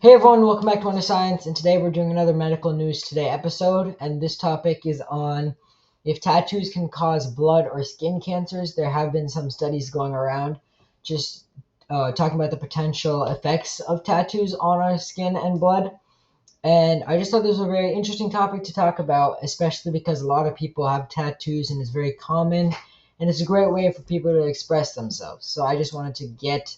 Hey everyone, welcome back to Wonder Science, and today we're doing another Medical News Today episode, and this topic is on if tattoos can cause blood or skin cancers. There have been some studies going around just talking about the potential effects of tattoos on our skin and blood, and I just thought this was a very interesting topic to talk about, especially because a lot of people have tattoos and it's very common, and it's a great way for people to express themselves. So I just wanted to get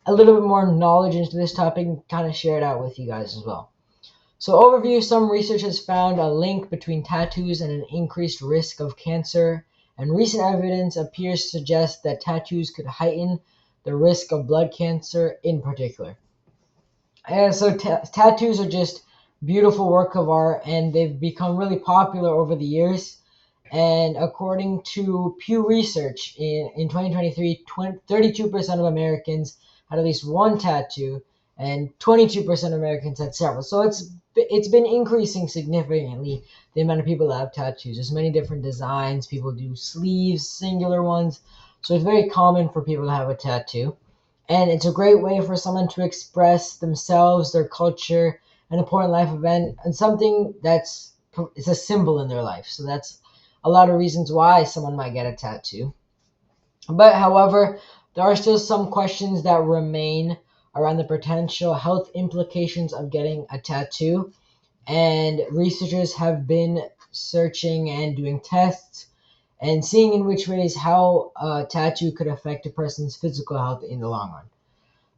a little bit more knowledge into this topic and kind of share it out with you guys as well. So overview, some research has found a link between tattoos and an increased risk of cancer, and recent evidence appears to suggest that tattoos could heighten the risk of blood cancer in particular. And so tattoos are just beautiful work of art, and they've become really popular over the years. And according to Pew Research, in 2023, 32% of Americans had at least one tattoo, and 22% of Americans had several. So it's been increasing significantly, the amount of people that have tattoos. There's many different designs. People do sleeves, singular ones. So it's very common for people to have a tattoo. And it's a great way for someone to express themselves, their culture, an important life event, and something it's a symbol in their life. So that's a lot of reasons why someone might get a tattoo. But however, there are still some questions that remain around the potential health implications of getting a tattoo. And researchers have been searching and doing tests and seeing in which ways how a tattoo could affect a person's physical health in the long run.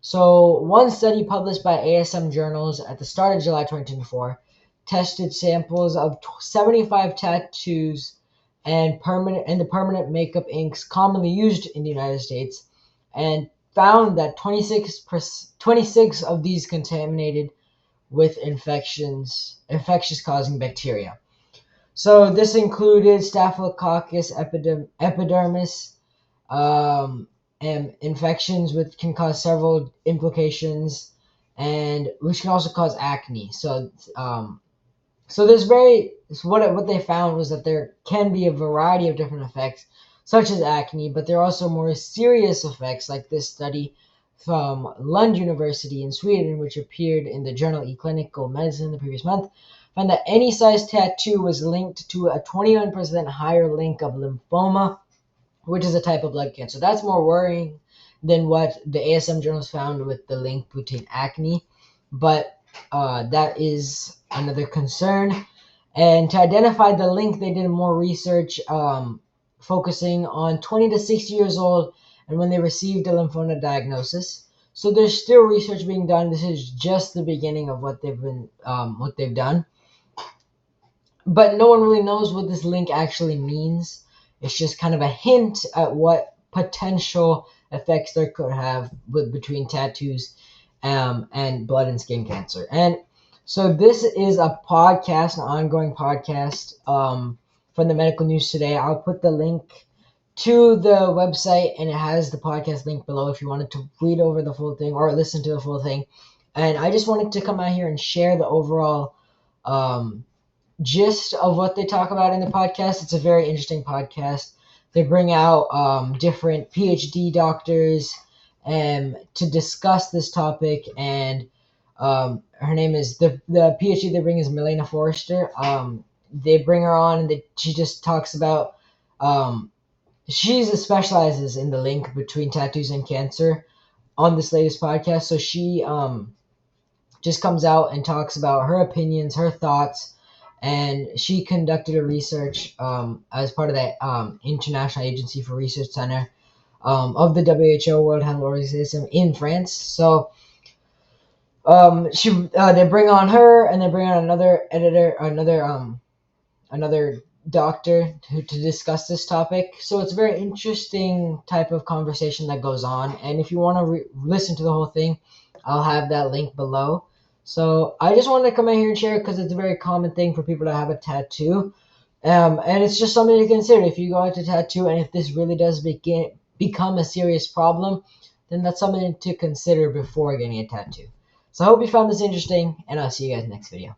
So one study published by ASM Journals at the start of July 2024 tested samples of 75 tattoos and the permanent makeup inks commonly used in the United States, and found that 26 of these contaminated with infectious causing bacteria. So this included Staphylococcus epidermis, and infections which can cause several implications, and which can also cause acne. So what they found was that there can be a variety of different effects, such as acne, but there are also more serious effects, like this study from Lund University in Sweden, which appeared in the journal eClinical Medicine the previous month, found that any size tattoo was linked to a 21% higher link of lymphoma, which is a type of blood cancer. That's more worrying than what the ASM journals found with the link between acne, but that is another concern. And to identify the link, they did more research focusing on 20 to 60 years old and when they received a lymphoma diagnosis. So there's still research being done. This is just the beginning of what they've done. But no one really knows what this link actually means. It's just kind of a hint at what potential effects there could have between tattoos and blood and skin cancer. And so this is a podcast, an ongoing podcast from the Medical News Today. I'll put the link to the website, and it has the podcast link below if you wanted to read over the full thing or listen to the full thing. And I just wanted to come out here and share the overall gist of what they talk about in the podcast. It's a very interesting podcast. They bring out different PhD doctors to discuss this topic, and her name is the PhD they bring is Milena Forrester. They bring her on, and she just talks about she specializes in the link between tattoos and cancer on this latest podcast. So she just comes out and talks about her opinions, her thoughts, and she conducted a research as part of that International Agency for Research Center of the WHO, World Health Organization, in France. So they bring on her, and they bring on another editor, another doctor to discuss this topic. So it's a very interesting type of conversation that goes on. And if you want to listen to the whole thing, I'll have that link below. So I just wanted to come in here and share it because it's a very common thing for people to have a tattoo. And it's just something to consider. If you go out to tattoo, and if this really does become a serious problem, then that's something to consider before getting a tattoo. So I hope you found this interesting, and I'll see you guys next video.